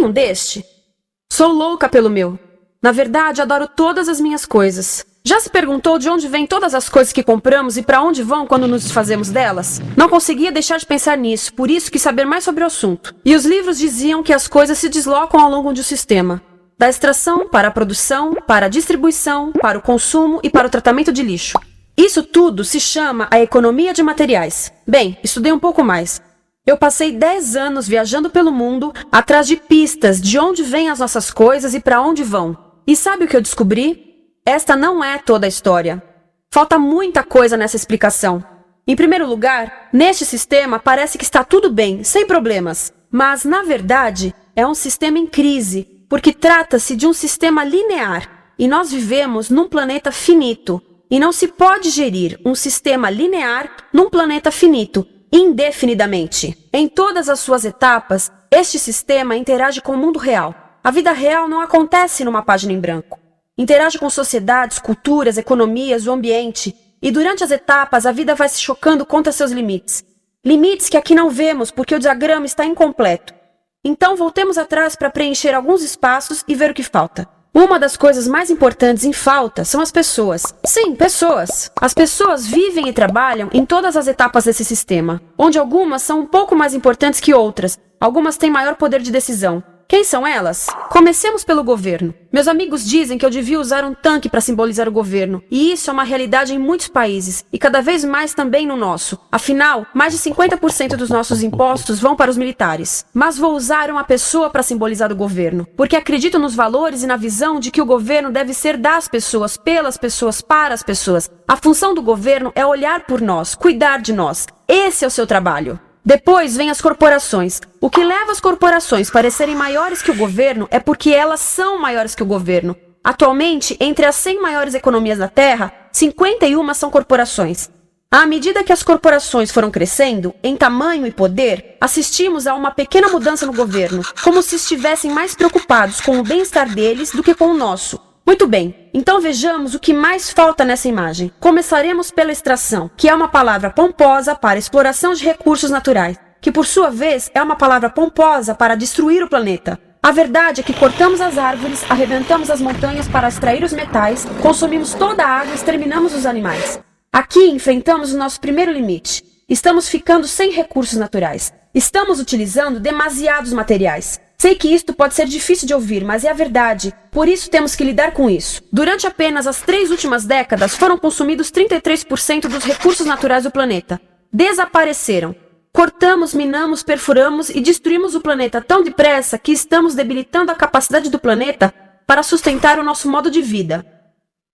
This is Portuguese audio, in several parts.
um deste? Sou louca pelo meu. Na verdade, adoro todas as minhas coisas. Já se perguntou de onde vêm todas as coisas que compramos e para onde vão quando nos desfazemos delas? Não conseguia deixar de pensar nisso, por isso quis saber mais sobre o assunto. E os livros diziam que as coisas se deslocam ao longo de um sistema. Da extração, para a produção, para a distribuição, para o consumo e para o tratamento de lixo. Isso tudo se chama a economia de materiais. Bem, estudei um pouco mais. Eu passei 10 anos viajando pelo mundo, atrás de pistas de onde vêm as nossas coisas e para onde vão. E sabe o que eu descobri? Esta não é toda a história. Falta muita coisa nessa explicação. Em primeiro lugar, neste sistema parece que está tudo bem, sem problemas. Mas, na verdade, é um sistema em crise, porque trata-se de um sistema linear. E nós vivemos num planeta finito. E não se pode gerir um sistema linear num planeta finito, indefinidamente. Em todas as suas etapas, este sistema interage com o mundo real. A vida real não acontece numa página em branco. Interage com sociedades, culturas, economias, o ambiente. E durante as etapas, a vida vai se chocando contra seus limites. Limites que aqui não vemos porque o diagrama está incompleto. Então voltemos atrás para preencher alguns espaços e ver o que falta. Uma das coisas mais importantes em falta são as pessoas. Sim, pessoas. As pessoas vivem e trabalham em todas as etapas desse sistema, onde algumas são um pouco mais importantes que outras. Algumas têm maior poder de decisão. Quem são elas? Comecemos pelo governo. Meus amigos dizem que eu devia usar um tanque para simbolizar o governo, e isso é uma realidade em muitos países, e cada vez mais também no nosso. Afinal, mais de 50% dos nossos impostos vão para os militares. Mas vou usar uma pessoa para simbolizar o governo, porque acredito nos valores e na visão de que o governo deve ser das pessoas, pelas pessoas, para as pessoas. A função do governo é olhar por nós, cuidar de nós. Esse é o seu trabalho. Depois vem as corporações. O que leva as corporações a parecerem maiores que o governo é porque elas são maiores que o governo. Atualmente, entre as 100 maiores economias da Terra, 51 são corporações. À medida que as corporações foram crescendo, em tamanho e poder, assistimos a uma pequena mudança no governo, como se estivessem mais preocupados com o bem-estar deles do que com o nosso. Muito bem, então vejamos o que mais falta nessa imagem. Começaremos pela extração, que é uma palavra pomposa para exploração de recursos naturais, que por sua vez é uma palavra pomposa para destruir o planeta. A verdade é que cortamos as árvores, arrebentamos as montanhas para extrair os metais, consumimos toda a água e exterminamos os animais. Aqui enfrentamos o nosso primeiro limite. Estamos ficando sem recursos naturais. Estamos utilizando demasiados materiais. Sei que isto pode ser difícil de ouvir, mas é a verdade. Por isso temos que lidar com isso. Durante apenas as 3 últimas décadas, foram consumidos 33% dos recursos naturais do planeta. Desapareceram. Cortamos, minamos, perfuramos e destruímos o planeta tão depressa que estamos debilitando a capacidade do planeta para sustentar o nosso modo de vida.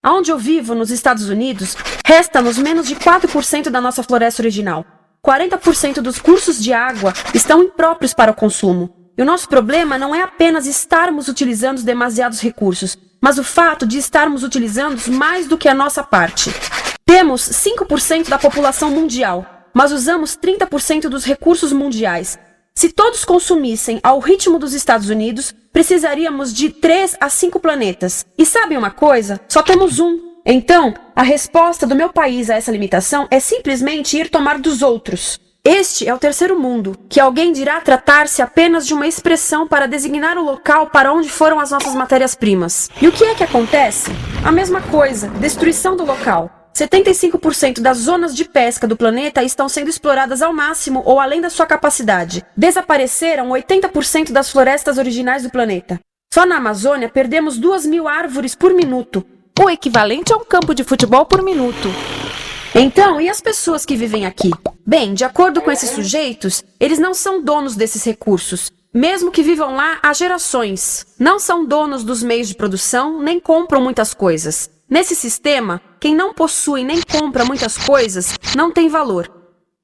Onde eu vivo, nos Estados Unidos, resta-nos menos de 4% da nossa floresta original. 40% dos cursos de água estão impróprios para o consumo. E o nosso problema não é apenas estarmos utilizando demasiados recursos, mas o fato de estarmos utilizando mais do que a nossa parte. Temos 5% da população mundial, mas usamos 30% dos recursos mundiais. Se todos consumissem ao ritmo dos Estados Unidos, precisaríamos de 3 a 5 planetas. E sabem uma coisa? Só temos um. Então, a resposta do meu país a essa limitação é simplesmente ir tomar dos outros. Este é o terceiro mundo, que alguém dirá tratar-se apenas de uma expressão para designar o local para onde foram as nossas matérias-primas. E o que é que acontece? A mesma coisa, destruição do local. 75% das zonas de pesca do planeta estão sendo exploradas ao máximo ou além da sua capacidade. Desapareceram 80% das florestas originais do planeta. Só na Amazônia perdemos 2.000 árvores por minuto, o equivalente a um campo de futebol por minuto. Então, e as pessoas que vivem aqui? Bem, de acordo com esses sujeitos, eles não são donos desses recursos. Mesmo que vivam lá há gerações. Não são donos dos meios de produção, nem compram muitas coisas. Nesse sistema, quem não possui nem compra muitas coisas não tem valor.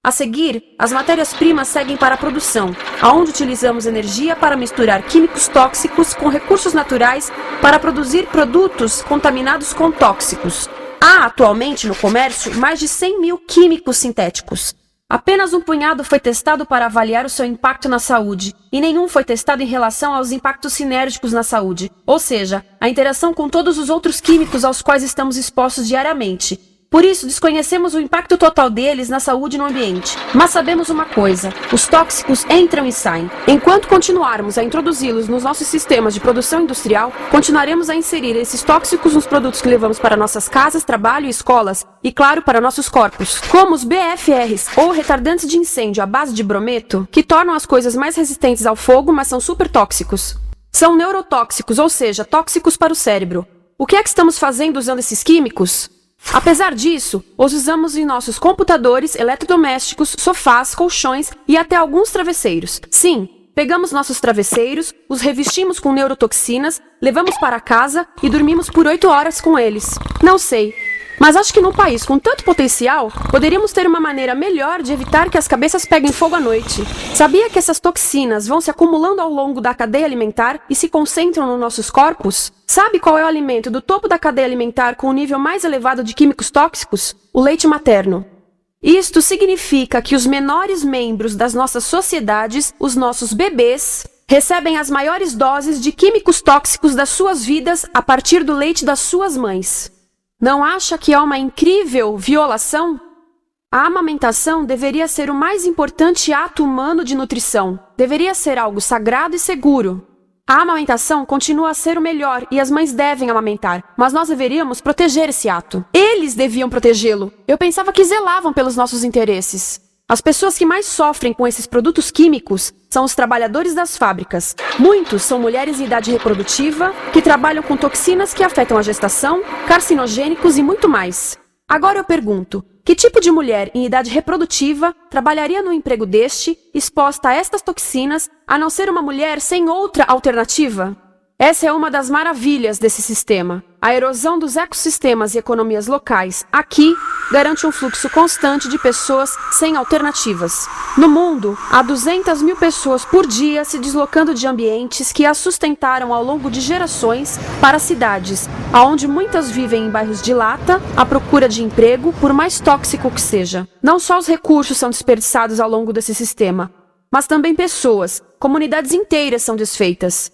A seguir, as matérias-primas seguem para a produção, aonde utilizamos energia para misturar químicos tóxicos com recursos naturais para produzir produtos contaminados com tóxicos. Há atualmente no comércio mais de 100.000 químicos sintéticos. Apenas um punhado foi testado para avaliar o seu impacto na saúde, e nenhum foi testado em relação aos impactos sinérgicos na saúde, ou seja, a interação com todos os outros químicos aos quais estamos expostos diariamente. Por isso, desconhecemos o impacto total deles na saúde e no ambiente. Mas sabemos uma coisa: os tóxicos entram e saem. Enquanto continuarmos a introduzi-los nos nossos sistemas de produção industrial, continuaremos a inserir esses tóxicos nos produtos que levamos para nossas casas, trabalho e escolas, e claro, para nossos corpos. Como os BFRs, ou retardantes de incêndio à base de brometo, que tornam as coisas mais resistentes ao fogo, mas são super tóxicos. São neurotóxicos, ou seja, tóxicos para o cérebro. O que é que estamos fazendo usando esses químicos? Apesar disso, os usamos em nossos computadores, eletrodomésticos, sofás, colchões e até alguns travesseiros. Sim, pegamos nossos travesseiros, os revestimos com neurotoxinas, levamos para casa e dormimos por 8 horas com eles. Não sei, mas acho que num país com tanto potencial, poderíamos ter uma maneira melhor de evitar que as cabeças peguem fogo à noite. Sabia que essas toxinas vão se acumulando ao longo da cadeia alimentar e se concentram nos nossos corpos? Sabe qual é o alimento do topo da cadeia alimentar com o nível mais elevado de químicos tóxicos? O leite materno. Isto significa que os menores membros das nossas sociedades, os nossos bebês, recebem as maiores doses de químicos tóxicos das suas vidas a partir do leite das suas mães. Não acha que é uma incrível violação? A amamentação deveria ser o mais importante ato humano de nutrição. Deveria ser algo sagrado e seguro. A amamentação continua a ser o melhor e as mães devem amamentar, mas nós deveríamos proteger esse ato. Eles deviam protegê-lo. Eu pensava que zelavam pelos nossos interesses. As pessoas que mais sofrem com esses produtos químicos são os trabalhadores das fábricas. Muitos são mulheres em idade reprodutiva, que trabalham com toxinas que afetam a gestação, carcinogênicos e muito mais. Agora eu pergunto, que tipo de mulher em idade reprodutiva trabalharia num emprego deste, exposta a estas toxinas, a não ser uma mulher sem outra alternativa? Essa é uma das maravilhas desse sistema. A erosão dos ecossistemas e economias locais aqui garante um fluxo constante de pessoas sem alternativas. No mundo, há 200 mil pessoas por dia se deslocando de ambientes que as sustentaram ao longo de gerações para cidades, onde muitas vivem em bairros de lata, à procura de emprego, por mais tóxico que seja. Não só os recursos são desperdiçados ao longo desse sistema, mas também pessoas, comunidades inteiras são desfeitas.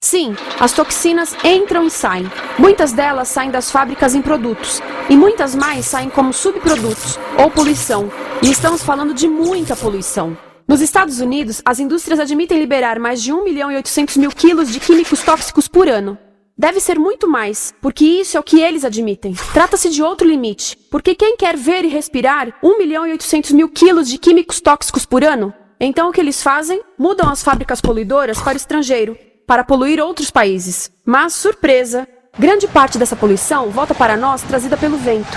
Sim, as toxinas entram e saem. Muitas delas saem das fábricas em produtos, e muitas mais saem como subprodutos, ou poluição. E estamos falando de muita poluição. Nos Estados Unidos, as indústrias admitem liberar mais de 1.800.000 quilos de químicos tóxicos por ano. Deve ser muito mais, porque isso é o que eles admitem. Trata-se de outro limite, porque quem quer ver e respirar 1.800.000 quilos de químicos tóxicos por ano? Então o que eles fazem? Mudam as fábricas poluidoras para o estrangeiro, para poluir outros países. Mas, surpresa, grande parte dessa poluição volta para nós trazida pelo vento.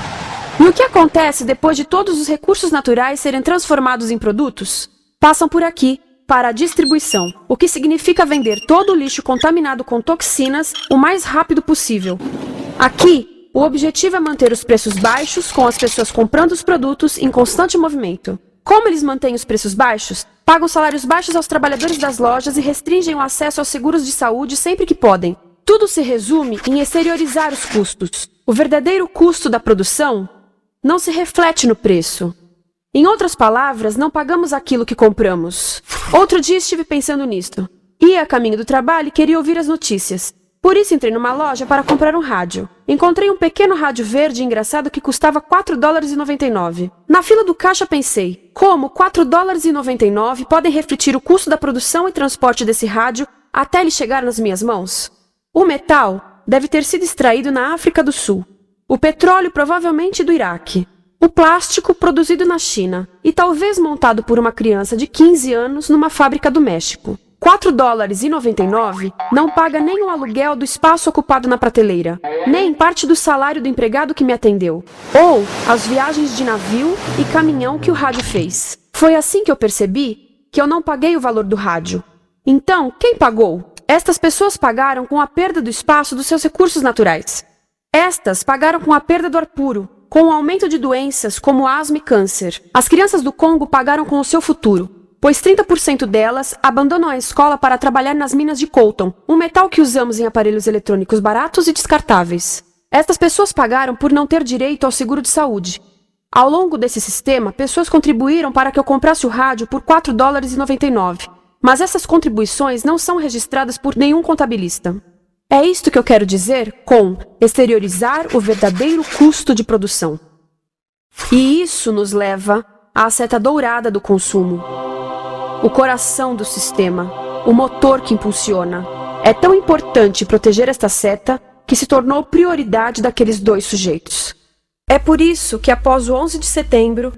E o que acontece depois de todos os recursos naturais serem transformados em produtos? Passam por aqui, para a distribuição, o que significa vender todo o lixo contaminado com toxinas o mais rápido possível. Aqui, o objetivo é manter os preços baixos, com as pessoas comprando os produtos em constante movimento. Como eles mantêm os preços baixos? Pagam salários baixos aos trabalhadores das lojas e restringem o acesso aos seguros de saúde sempre que podem. Tudo se resume em exteriorizar os custos. O verdadeiro custo da produção não se reflete no preço. Em outras palavras, não pagamos aquilo que compramos. Outro dia estive pensando nisto. Ia a caminho do trabalho e queria ouvir as notícias. Por isso entrei numa loja para comprar um rádio. Encontrei um pequeno rádio verde engraçado que custava $4,99. Na fila do caixa pensei, como $4,99 podem refletir o custo da produção e transporte desse rádio até ele chegar nas minhas mãos? O metal deve ter sido extraído na África do Sul. O petróleo provavelmente do Iraque. O plástico produzido na China e talvez montado por uma criança de 15 anos numa fábrica do México. $4,99 não paga nem o aluguel do espaço ocupado na prateleira, nem parte do salário do empregado que me atendeu, ou as viagens de navio e caminhão que o rádio fez. Foi assim que eu percebi que eu não paguei o valor do rádio. Então, quem pagou? Estas pessoas pagaram com a perda do espaço dos seus recursos naturais. Estas pagaram com a perda do ar puro, com o aumento de doenças como asma e câncer. As crianças do Congo pagaram com o seu futuro, pois 30% delas abandonam a escola para trabalhar nas minas de coltan, um metal que usamos em aparelhos eletrônicos baratos e descartáveis. Estas pessoas pagaram por não ter direito ao seguro de saúde. Ao longo desse sistema, pessoas contribuíram para que eu comprasse o rádio por $4,99, mas essas contribuições não são registradas por nenhum contabilista. É isto que eu quero dizer com exteriorizar o verdadeiro custo de produção. E isso nos leva à seta dourada do consumo. O coração do sistema, o motor que impulsiona. É tão importante proteger esta seta que se tornou prioridade daqueles dois sujeitos. É por isso que após o 11 de setembro,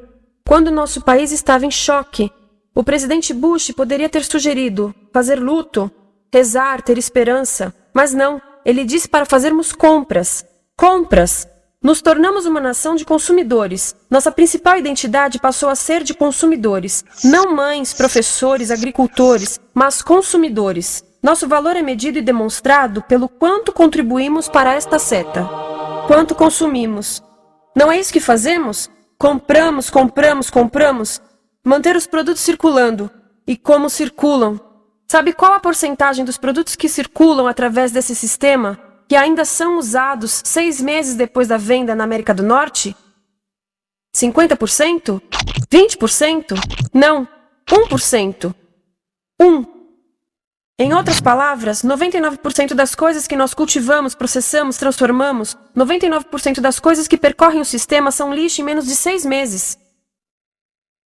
quando nosso país estava em choque, o presidente Bush poderia ter sugerido fazer luto, rezar, ter esperança, mas não, ele disse para fazermos compras. Compras! Nos tornamos uma nação de consumidores. Nossa principal identidade passou a ser de consumidores. Não mães, professores, agricultores, mas consumidores. Nosso valor é medido e demonstrado pelo quanto contribuímos para esta seta. Quanto consumimos. Não é isso que fazemos? Compramos, compramos, compramos. Manter os produtos circulando. E como circulam? Sabe qual a porcentagem dos produtos que circulam através desse sistema que ainda são usados 6 meses depois da venda na América do Norte? 50%? 20%? Não, 1%. 1. Em outras palavras, 99% das coisas que nós cultivamos, processamos, transformamos, 99% das coisas que percorrem o sistema são lixo em menos de 6 meses.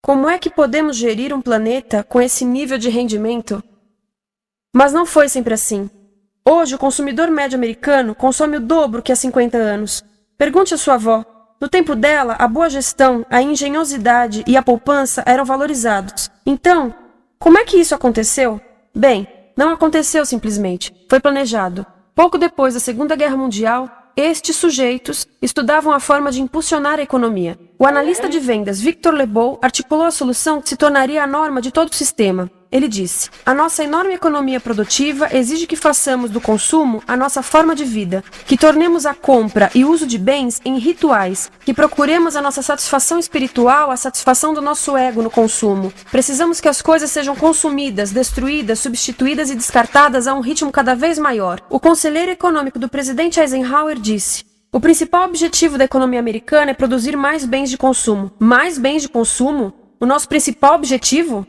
Como é que podemos gerir um planeta com esse nível de rendimento? Mas não foi sempre assim. Hoje, o consumidor médio americano consome o dobro que há 50 anos. Pergunte à sua avó. No tempo dela, a boa gestão, a engenhosidade e a poupança eram valorizados. Então, como é que isso aconteceu? Bem, não aconteceu simplesmente. Foi planejado. Pouco depois da Segunda Guerra Mundial, estes sujeitos estudavam a forma de impulsionar a economia. O analista de vendas Victor Lebow articulou a solução que se tornaria a norma de todo o sistema. Ele disse: a nossa enorme economia produtiva exige que façamos do consumo a nossa forma de vida, que tornemos a compra e uso de bens em rituais, que procuremos a nossa satisfação espiritual, a satisfação do nosso ego no consumo. Precisamos que as coisas sejam consumidas, destruídas, substituídas e descartadas a um ritmo cada vez maior. O conselheiro econômico do presidente Eisenhower disse: o principal objetivo da economia americana é produzir mais bens de consumo. Mais bens de consumo? O nosso principal objetivo?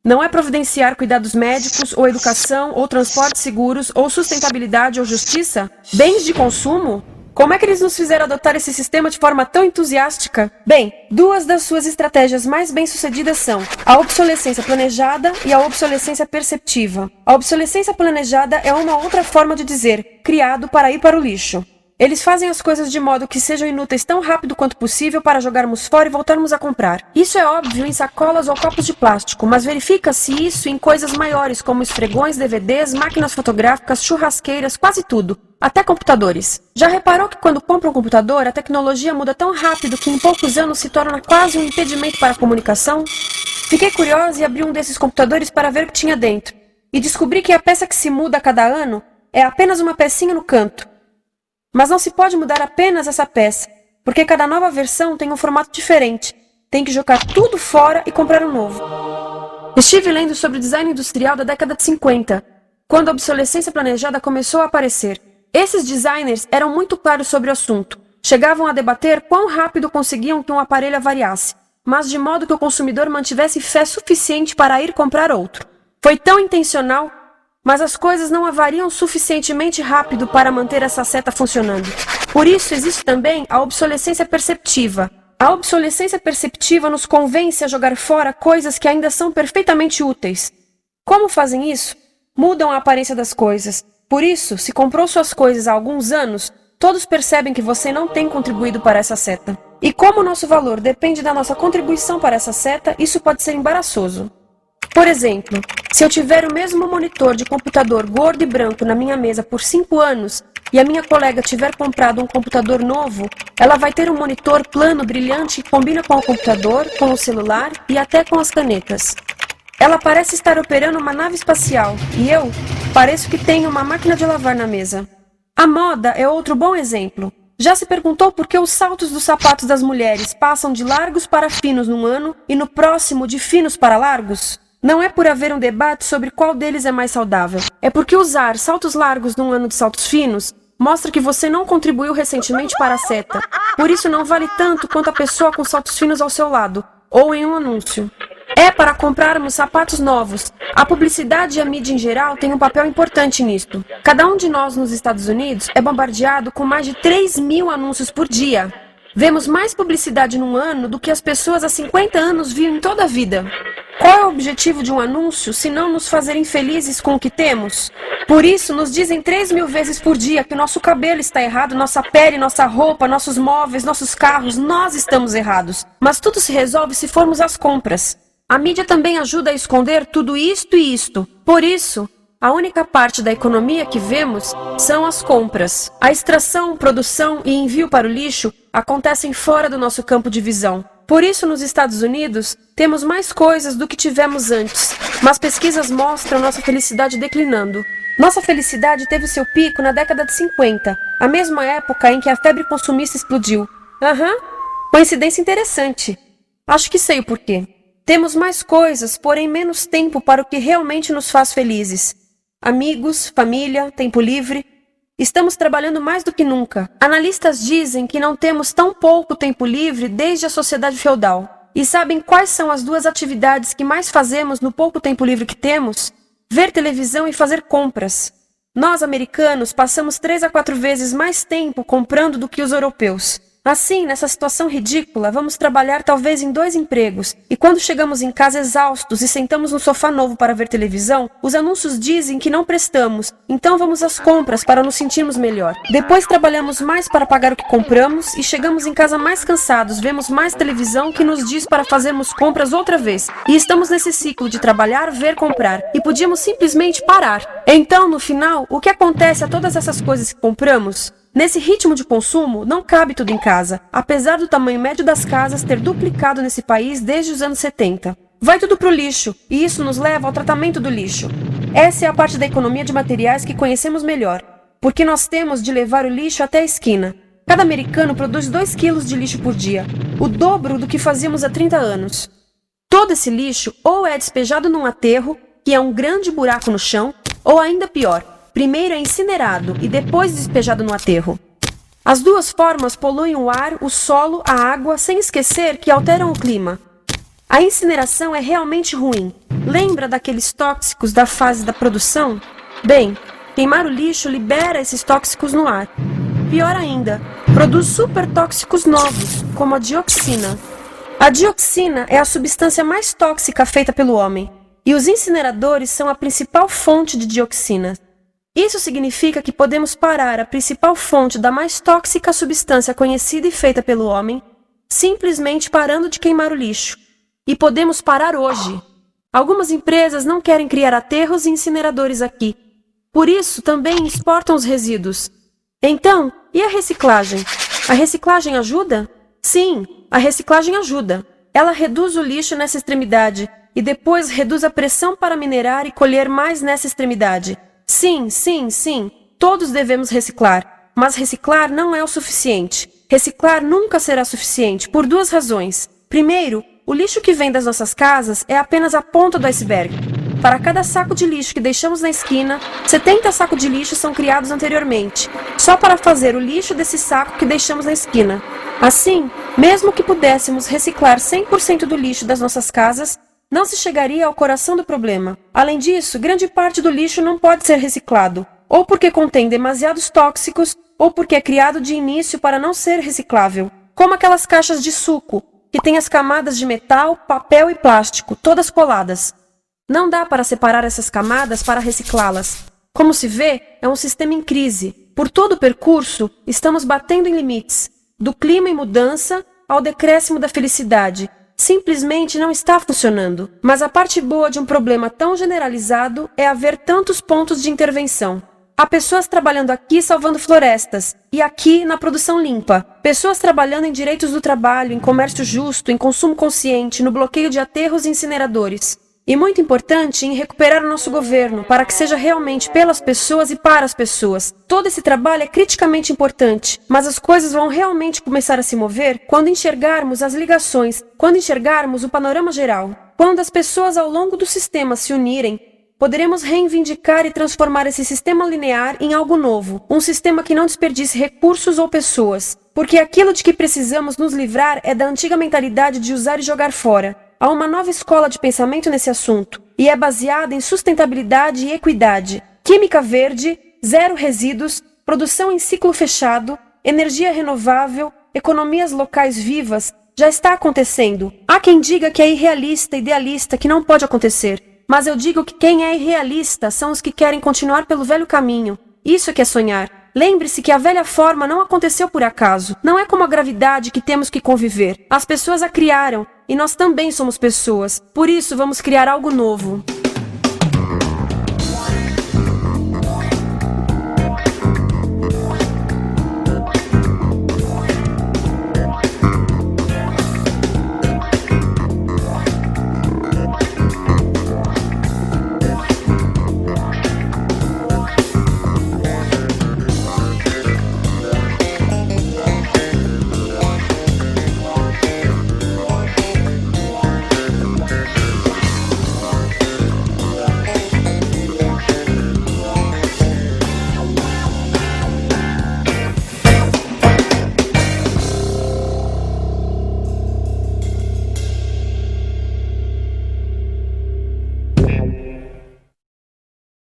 Não é providenciar cuidados médicos, ou educação, ou transportes seguros, ou sustentabilidade, ou justiça? Bens de consumo? Como é que eles nos fizeram adotar esse sistema de forma tão entusiástica? Bem, 2 das suas estratégias mais bem-sucedidas são a obsolescência planejada e a obsolescência perceptiva. A obsolescência planejada é uma outra forma de dizer criado para ir para o lixo. Eles fazem as coisas de modo que sejam inúteis tão rápido quanto possível para jogarmos fora e voltarmos a comprar. Isso é óbvio em sacolas ou copos de plástico, mas verifica-se isso em coisas maiores como esfregões, DVDs, máquinas fotográficas, churrasqueiras, quase tudo. Até computadores. Já reparou que quando compra um computador, a tecnologia muda tão rápido que em poucos anos se torna quase um impedimento para a comunicação? Fiquei curiosa e abri um desses computadores para ver o que tinha dentro. E descobri que a peça que se muda a cada ano é apenas uma pecinha no canto. Mas não se pode mudar apenas essa peça, porque cada nova versão tem um formato diferente. Tem que jogar tudo fora e comprar um novo. Estive lendo sobre o design industrial da década de 50, quando a obsolescência planejada começou a aparecer. Esses designers eram muito claros sobre o assunto. Chegavam a debater quão rápido conseguiam que um aparelho avariasse, mas de modo que o consumidor mantivesse fé suficiente para ir comprar outro. Foi tão intencional, mas as coisas não avariam suficientemente rápido para manter essa seta funcionando. Por isso existe também a obsolescência perceptiva. A obsolescência perceptiva nos convence a jogar fora coisas que ainda são perfeitamente úteis. Como fazem isso? Mudam a aparência das coisas. Por isso, se comprou suas coisas há alguns anos, todos percebem que você não tem contribuído para essa seta. E como o nosso valor depende da nossa contribuição para essa seta, isso pode ser embaraçoso. Por exemplo, se eu tiver o mesmo monitor de computador gordo e branco na minha mesa por 5 anos e a minha colega tiver comprado um computador novo, ela vai ter um monitor plano brilhante que combina com o computador, com o celular e até com as canetas. Ela parece estar operando uma nave espacial e eu pareço que tenho uma máquina de lavar na mesa. A moda é outro bom exemplo. Já se perguntou por que os saltos dos sapatos das mulheres passam de largos para finos num ano e no próximo de finos para largos? Não é por haver um debate sobre qual deles é mais saudável. É porque usar saltos largos num ano de saltos finos mostra que você não contribuiu recentemente para a seta. Por isso não vale tanto quanto a pessoa com saltos finos ao seu lado, ou em um anúncio. É para comprarmos sapatos novos. A publicidade e a mídia em geral têm um papel importante nisto. Cada um de nós nos Estados Unidos é bombardeado com mais de 3.000 anúncios por dia. Vemos mais publicidade num ano do que as pessoas há 50 anos viam em toda a vida. Qual é o objetivo de um anúncio, se não nos fazer infelizes com o que temos? Por isso, nos dizem 3.000 vezes por dia que nosso cabelo está errado, nossa pele, nossa roupa, nossos móveis, nossos carros, nós estamos errados. Mas tudo se resolve se formos às compras. A mídia também ajuda a esconder tudo isto e isto. Por isso, a única parte da economia que vemos são as compras. A extração, produção e envio para o lixo acontecem fora do nosso campo de visão. Por isso, nos Estados Unidos, temos mais coisas do que tivemos antes, mas pesquisas mostram nossa felicidade declinando. Nossa felicidade teve seu pico na década de 50, a mesma época em que a febre consumista explodiu. Coincidência interessante. Acho que sei o porquê. Temos mais coisas, porém menos tempo para o que realmente nos faz felizes. Amigos, família, tempo livre. Estamos trabalhando mais do que nunca. Analistas dizem que não temos tão pouco tempo livre desde a sociedade feudal. E sabem quais são as duas atividades que mais fazemos no pouco tempo livre que temos? Ver televisão e fazer compras. Nós, americanos, passamos 3 a 4 vezes mais tempo comprando do que os europeus. Assim, nessa situação ridícula, vamos trabalhar talvez em 2 empregos, e quando chegamos em casa exaustos e sentamos no sofá novo para ver televisão, os anúncios dizem que não prestamos, então vamos às compras para nos sentirmos melhor. Depois trabalhamos mais para pagar o que compramos e chegamos em casa mais cansados, vemos mais televisão que nos diz para fazermos compras outra vez. E estamos nesse ciclo de trabalhar, ver, comprar, e podíamos simplesmente parar. Então, no final, o que acontece a todas essas coisas que compramos? Nesse ritmo de consumo, não cabe tudo em casa, apesar do tamanho médio das casas ter duplicado nesse país desde os anos 70. Vai tudo pro lixo, e isso nos leva ao tratamento do lixo. Essa é a parte da economia de materiais que conhecemos melhor, porque nós temos de levar o lixo até a esquina. Cada americano produz 2 quilos de lixo por dia, o dobro do que fazíamos há 30 anos. Todo esse lixo ou é despejado num aterro, que é um grande buraco no chão, ou ainda pior, primeiro é incinerado e depois despejado no aterro. As duas formas poluem o ar, o solo, a água, sem esquecer que alteram o clima. A incineração é realmente ruim. Lembra daqueles tóxicos da fase da produção? Bem, queimar o lixo libera esses tóxicos no ar. Pior ainda, produz supertóxicos novos, como a dioxina. A dioxina é a substância mais tóxica feita pelo homem, e os incineradores são a principal fonte de dioxina. Isso significa que podemos parar a principal fonte da mais tóxica substância conhecida e feita pelo homem, simplesmente parando de queimar o lixo. E podemos parar hoje. Algumas empresas não querem criar aterros e incineradores aqui. Por isso, também exportam os resíduos. Então, e a reciclagem? A reciclagem ajuda? Sim, a reciclagem ajuda. Ela reduz o lixo nessa extremidade e depois reduz a pressão para minerar e colher mais nessa extremidade. Sim, todos devemos reciclar, mas reciclar não é o suficiente. Reciclar nunca será suficiente, por 2 razões. Primeiro, o lixo que vem das nossas casas é apenas a ponta do iceberg. Para cada saco de lixo que deixamos na esquina, 70 sacos de lixo são criados anteriormente, só para fazer o lixo desse saco que deixamos na esquina. Assim, mesmo que pudéssemos reciclar 100% do lixo das nossas casas, não se chegaria ao coração do problema. Além disso, grande parte do lixo não pode ser reciclado, ou porque contém demasiados tóxicos, ou porque é criado de início para não ser reciclável, como aquelas caixas de suco, que têm as camadas de metal, papel e plástico, todas coladas. Não dá para separar essas camadas para reciclá-las. Como se vê, é um sistema em crise. Por todo o percurso, estamos batendo em limites, do clima em mudança ao decréscimo da felicidade. Simplesmente não está funcionando. Mas a parte boa de um problema tão generalizado é haver tantos pontos de intervenção. Há pessoas trabalhando aqui salvando florestas, e aqui na produção limpa. Pessoas trabalhando em direitos do trabalho, em comércio justo, em consumo consciente, no bloqueio de aterros e incineradores. E muito importante, em recuperar o nosso governo, para que seja realmente pelas pessoas e para as pessoas. Todo esse trabalho é criticamente importante, mas as coisas vão realmente começar a se mover quando enxergarmos as ligações, quando enxergarmos o panorama geral. Quando as pessoas ao longo do sistema se unirem, poderemos reivindicar e transformar esse sistema linear em algo novo, um sistema que não desperdice recursos ou pessoas, porque aquilo de que precisamos nos livrar é da antiga mentalidade de usar e jogar fora. Há uma nova escola de pensamento nesse assunto, e é baseada em sustentabilidade e equidade, química verde, zero resíduos, produção em ciclo fechado, energia renovável, economias locais vivas, já está acontecendo. Há quem diga que é irrealista, idealista, que não pode acontecer. Mas eu digo que quem é irrealista são os que querem continuar pelo velho caminho. Isso é que é sonhar. Lembre-se que a velha forma não aconteceu por acaso. Não é como a gravidade que temos que conviver. As pessoas a criaram, e nós também somos pessoas. Por isso, vamos criar algo novo.